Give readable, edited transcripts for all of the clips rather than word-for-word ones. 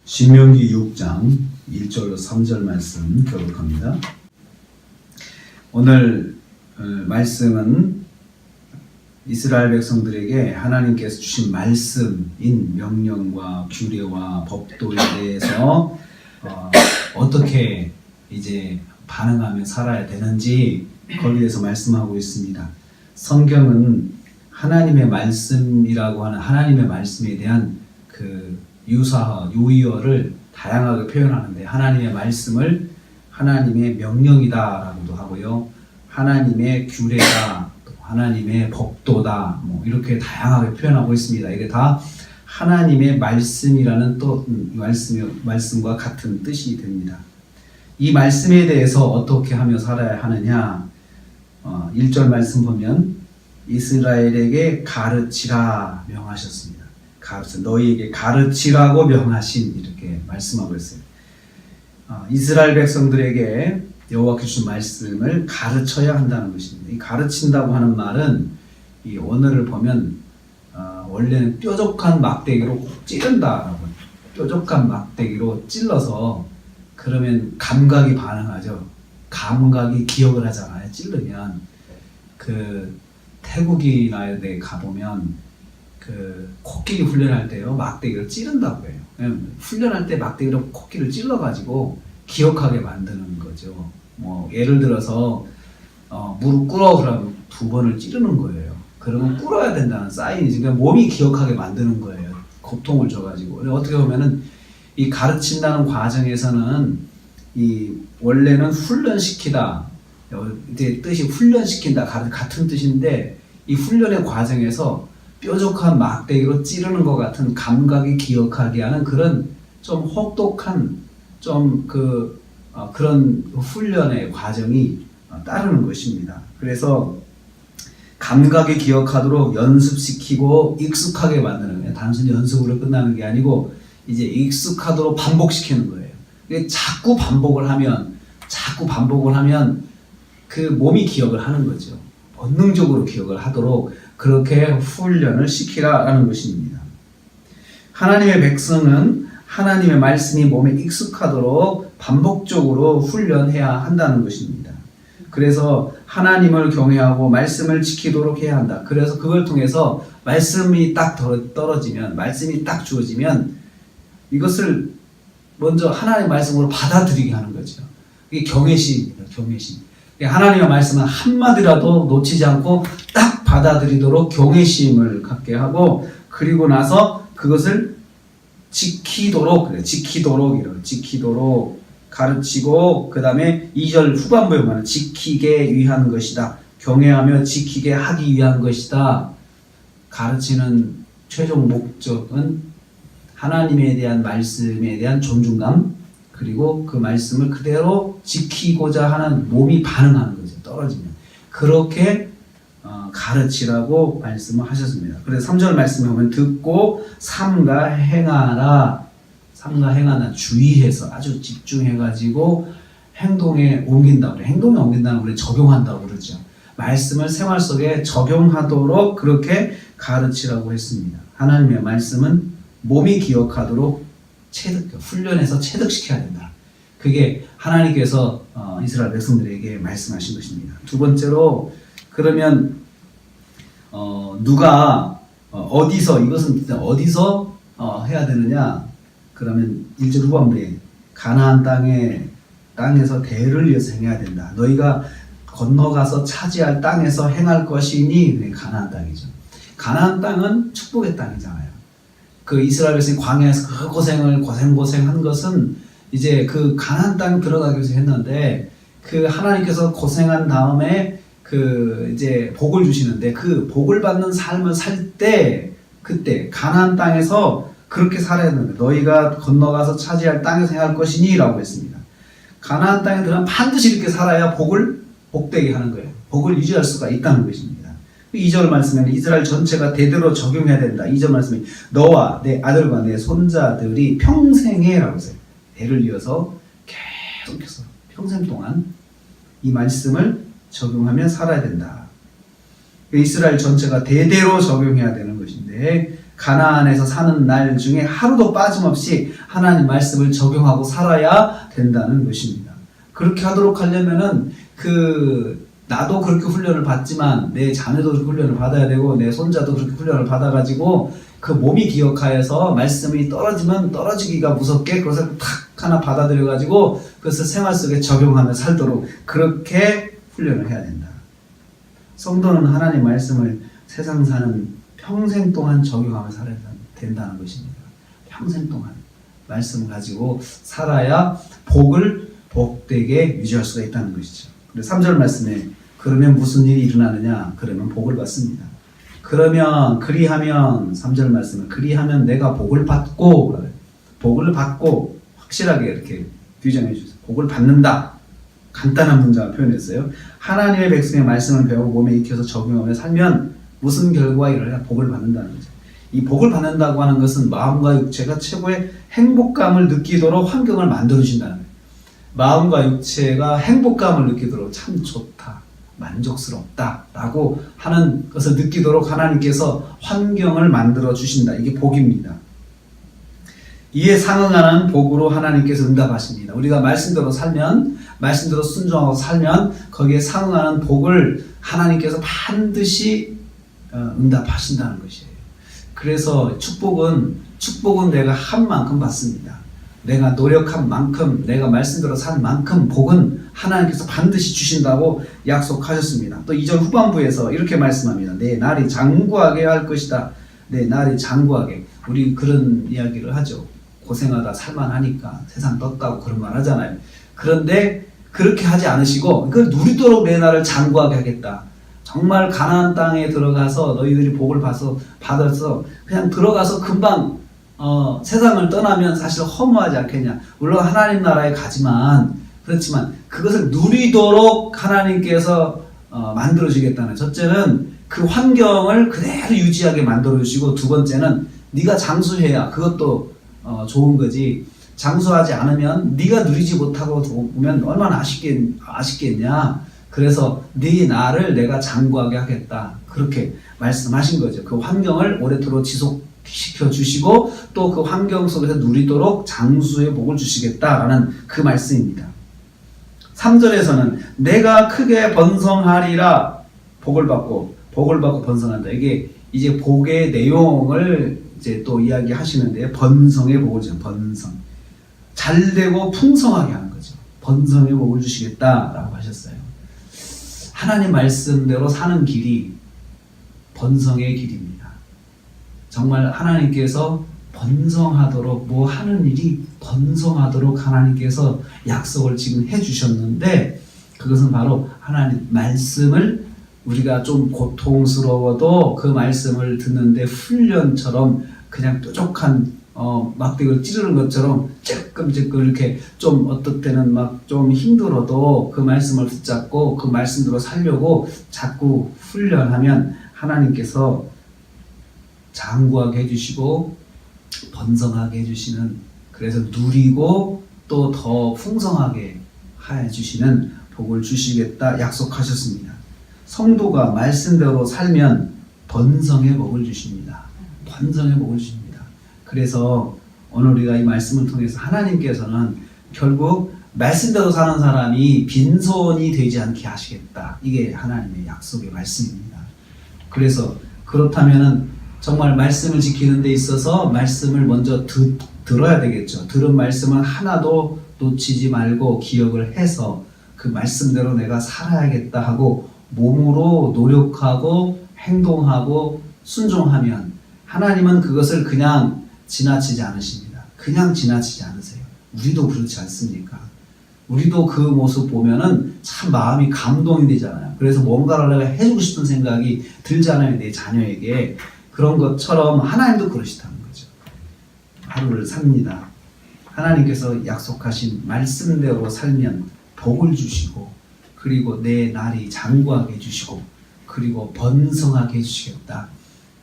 신명기 6장 1절로 3절 말씀 교독합니다. 오늘 말씀은 이스라엘 백성들에게 하나님께서 주신 말씀인 명령과 규례와 법도에 대해서 어떻게 이제 반응하며 살아야 되는지 거기에 대해서 말씀하고 있습니다. 성경은 하나님의 말씀이라고 하는 하나님의 말씀에 대한 그 유사어, 요의어를 다양하게 표현하는데 하나님의 말씀을 하나님의 명령이다라고도 하고요. 하나님의 규례다, 하나님의 법도다, 뭐 이렇게 다양하게 표현하고 있습니다. 이게 다 하나님의 말씀이라는 또 말씀과 같은 뜻이 됩니다. 이 말씀에 대해서 어떻게 하며 살아야 하느냐? 1절 말씀 보면 이스라엘에게 가르치라 명하셨습니다. 너희에게 가르치라고 명하신 이렇게 말씀하고 있어요. 이스라엘 백성들에게 여호와께서 주신 말씀을 가르쳐야 한다는 것입니다. 이 가르친다고 하는 말은 이 원어를 보면 원래는 뾰족한 막대기로 꼭 찌른다라고 해요. 뾰족한 막대기로 찔러서 그러면 감각이 반응하죠. 감각이 기억을 하잖아요. 찌르면 그 태국이나 데 가보면 그 코끼리 훈련할 때요 막대기를 찌른다고 해요. 훈련할 때 막대기로 코끼리를 찔러가지고 기억하게 만드는 거죠. 뭐 예를 들어서 무릎 꿇어 그러면 2번을 찌르는 거예요. 그러면 꿇어야 된다는 사인이지. 그러니까 몸이 기억하게 만드는 거예요. 고통을 줘가지고. 어떻게 보면은 이 가르친다는 과정에서는 이 원래는 훈련시키다. 이제 뜻이 훈련시킨다 같은 뜻인데 이 훈련의 과정에서 뾰족한 막대기로 찌르는 것 같은 감각이 기억하게 하는 그런 좀 혹독한 좀 그런 훈련의 과정이 따르는 것입니다. 그래서 감각이 기억하도록 연습시키고 익숙하게 만드는 거예요. 단순히 연습으로 끝나는 게 아니고 이제 익숙하도록 반복시키는 거예요. 자꾸 반복을 하면 그 몸이 기억을 하는 거죠. 본능적으로 기억을 하도록 그렇게 훈련을 시키라라는 것입니다. 하나님의 백성은 하나님의 말씀이 몸에 익숙하도록 반복적으로 훈련해야 한다는 것입니다. 그래서 하나님을 경외하고 말씀을 지키도록 해야 한다. 그래서 그걸 통해서 말씀이 딱 떨어지면, 말씀이 딱 주어지면 이것을 먼저 하나님의 말씀으로 받아들이게 하는 거죠. 이게 경외심입니다. 경외심. 하나님의 말씀은 한마디라도 놓치지 않고 딱 받아들이도록 경외심을 갖게 하고 그리고 나서 그것을 지키도록 가르치고 그 다음에 2절 후반부에 보면 지키게 위한 것이다. 경외하며 지키게 하기 위한 것이다. 가르치는 최종 목적은 하나님에 대한 말씀에 대한 존중감 그리고 그 말씀을 그대로 지키고자 하는 몸이 반응하는 거죠. 떨어지면. 그렇게 가르치라고 말씀을 하셨습니다. 그래서 3절 말씀에 보면 듣고 삼가 행하라. 주의해서 아주 집중해가지고 행동에 옮긴다고 그래요. 행동에 옮긴다는 걸 적용한다고 그러죠. 말씀을 생활 속에 적용하도록 그렇게 가르치라고 했습니다. 하나님의 말씀은 몸이 기억하도록 훈련해서 체득시켜야 된다. 그게 하나님께서 이스라엘 백성들에게 말씀하신 것입니다. 두 번째로 그러면 누가 이것은 어디서 해야 되느냐? 그러면 1절 후반부에 가나안 땅에서 대를 이어서 행해야 된다. 너희가 건너가서 차지할 땅에서 행할 것이니 가나안 땅이죠. 가나안 땅은 축복의 땅이잖아요. 그 이스라엘 백성이 광야에서 그 고생한 것은 이제 그 가나안 땅에 들어가기 위해서 했는데 그 하나님께서 고생한 다음에 그 이제 복을 주시는데 그 복을 받는 삶을 살 때 그때 가나안 땅에서 그렇게 살아야 되는데 너희가 건너가서 차지할 땅에서 행할 것이니 라고 했습니다. 가나안 땅에 들어가면 반드시 이렇게 살아야 복되게 하는 거예요. 복을 유지할 수가 있다는 것입니다. 2절 말씀에는 이스라엘 전체가 대대로 적용해야 된다. 2절 말씀에 너와 내 아들과 내 손자들이 평생에 라고 했어요. 대를 이어서 계속해서 평생 동안 이 말씀을 적용하며 살아야 된다. 이스라엘 전체가 대대로 적용해야 되는 것인데 가나안에서 사는 날 중에 하루도 빠짐없이 하나님 말씀을 적용하고 살아야 된다는 것입니다. 그렇게 하도록 하려면은 나도 그렇게 훈련을 받지만 내 자녀도 그렇게 훈련을 받아야 되고 내 손자도 그렇게 훈련을 받아가지고 그 몸이 기억하여서 말씀이 떨어지면 떨어지기가 무섭게 그것을 탁 하나 받아들여가지고 그것을 생활 속에 적용하며 살도록 그렇게 훈련을 해야 된다. 성도는 하나님 말씀을 세상 사는 평생 동안 적용하며 살아야 된다는 것입니다. 평생 동안 말씀을 가지고 살아야 복을 복되게 유지할 수가 있다는 것이죠. 3절 말씀에 그러면 무슨 일이 일어나느냐? 그러면 복을 받습니다. 그리하면 3절 말씀에 그리하면 내가 복을 받고 확실하게 이렇게 규정해 주세요. 복을 받는다. 간단한 문장을 표현했어요. 하나님의 백성의 말씀을 배우고 몸에 익혀서 적용하며 살면 무슨 결과가 일어나냐? 복을 받는다는 거죠. 이 복을 받는다고 하는 것은 마음과 육체가 최고의 행복감을 느끼도록 환경을 만들어주신다는 거예요. 마음과 육체가 행복감을 느끼도록 참 좋다, 만족스럽다 라고 하는 것을 느끼도록 하나님께서 환경을 만들어 주신다. 이게 복입니다. 이에 상응하는 복으로 하나님께서 응답하십니다. 우리가 말씀대로 살면, 말씀대로 순종하고 살면 거기에 상응하는 복을 하나님께서 반드시 응답하신다는 것이에요. 그래서 축복은 내가 한 만큼 받습니다. 내가 노력한 만큼, 내가 말씀대로 산 만큼 복은 하나님께서 반드시 주신다고 약속하셨습니다. 또 2절 후반부에서 이렇게 말씀합니다. 내 날이 장구하게 할 것이다. 내 날이 장구하게. 우리 그런 이야기를 하죠. 고생하다 살만하니까 세상 떴다고 그런 말 하잖아요. 그런데 그렇게 하지 않으시고 그걸 누리도록 내 날을 장구하게 하겠다. 정말 가나안 땅에 들어가서 너희들이 복을 받아서 그냥 들어가서 금방 세상을 떠나면 사실 허무하지 않겠냐. 물론 하나님 나라에 가지만 그렇지만 그것을 누리도록 하나님께서 만들어주겠다는. 첫째는 그 환경을 그대로 유지하게 만들어주시고, 두 번째는 네가 장수해야 그것도 좋은 거지. 장수하지 않으면 네가 누리지 못하고 보면 얼마나 아쉽겠냐. 그래서 네 나를 내가 장구하게 하겠다. 그렇게 말씀하신 거죠. 그 환경을 오래도록 지속시켜 주시고 또 그 환경 속에서 누리도록 장수의 복을 주시겠다라는 그 말씀입니다. 3절에서는 내가 크게 번성하리라. 복을 받고 번성한다. 이게 이제 복의 내용을 이제 또 이야기하시는데요. 번성의 복을 주죠. 번성. 잘되고 풍성하게 하는 거죠. 번성의 복을 주시겠다라고 하셨어요. 하나님 말씀대로 사는 길이 번성의 길입니다. 정말 하나님께서 번성하도록, 뭐 하는 일이 번성하도록 하나님께서 약속을 지금 해주셨는데, 그것은 바로 하나님 말씀을 우리가 좀 고통스러워도 그 말씀을 듣는데 훈련처럼 그냥 뾰족한 막대기를 찌르는 것처럼 찔끔찔끔 이렇게 좀 어떨 때는 막 좀 힘들어도 그 말씀을 붙잡고 그 말씀대로 살려고 자꾸 훈련하면 하나님께서 장구하게 해주시고 번성하게 해주시는, 그래서 누리고 또 더 풍성하게 해주시는 복을 주시겠다 약속하셨습니다. 성도가 말씀대로 살면 번성의 복을 주십니다. 번성의 복을 주십니다. 그래서 오늘 우리가 이 말씀을 통해서 하나님께서는 결국 말씀대로 사는 사람이 빈손이 되지 않게 하시겠다. 이게 하나님의 약속의 말씀입니다. 그래서 그렇다면은 정말 말씀을 지키는 데 있어서 말씀을 먼저 들어야 되겠죠. 들은 말씀은 하나도 놓치지 말고 기억을 해서 그 말씀대로 내가 살아야겠다 하고 몸으로 노력하고 행동하고 순종하면 하나님은 그것을 그냥 지나치지 않으십니다. 그냥 지나치지 않으세요. 우리도 그렇지 않습니까? 우리도 그 모습 보면은 참 마음이 감동이 되잖아요. 그래서 뭔가를 내가 해주고 싶은 생각이 들잖아요. 내 자녀에게. 그런 것처럼 하나님도 그러시다는 거죠. 하루를 삽니다. 하나님께서 약속하신 말씀대로 살면 복을 주시고, 그리고 내 날이 장구하게 해주시고, 그리고 번성하게 해주시겠다.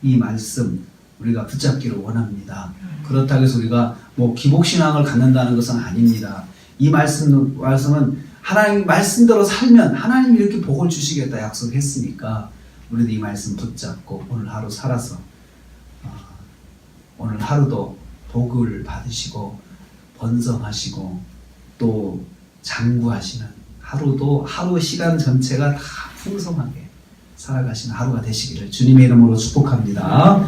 이 말씀 우리가 붙잡기를 원합니다. 그렇다고 해서 우리가 뭐 기복신앙을 갖는다는 것은 아닙니다. 이 말씀은 하나님 말씀대로 살면 하나님이 이렇게 복을 주시겠다 약속했으니까 우리도 이 말씀 붙잡고 오늘 하루 살아서 오늘 하루도 복을 받으시고 번성하시고 또 장구하시는 하루도 하루 시간 전체가 다 풍성하게 살아가시는 하루가 되시기를 주님의 이름으로 축복합니다.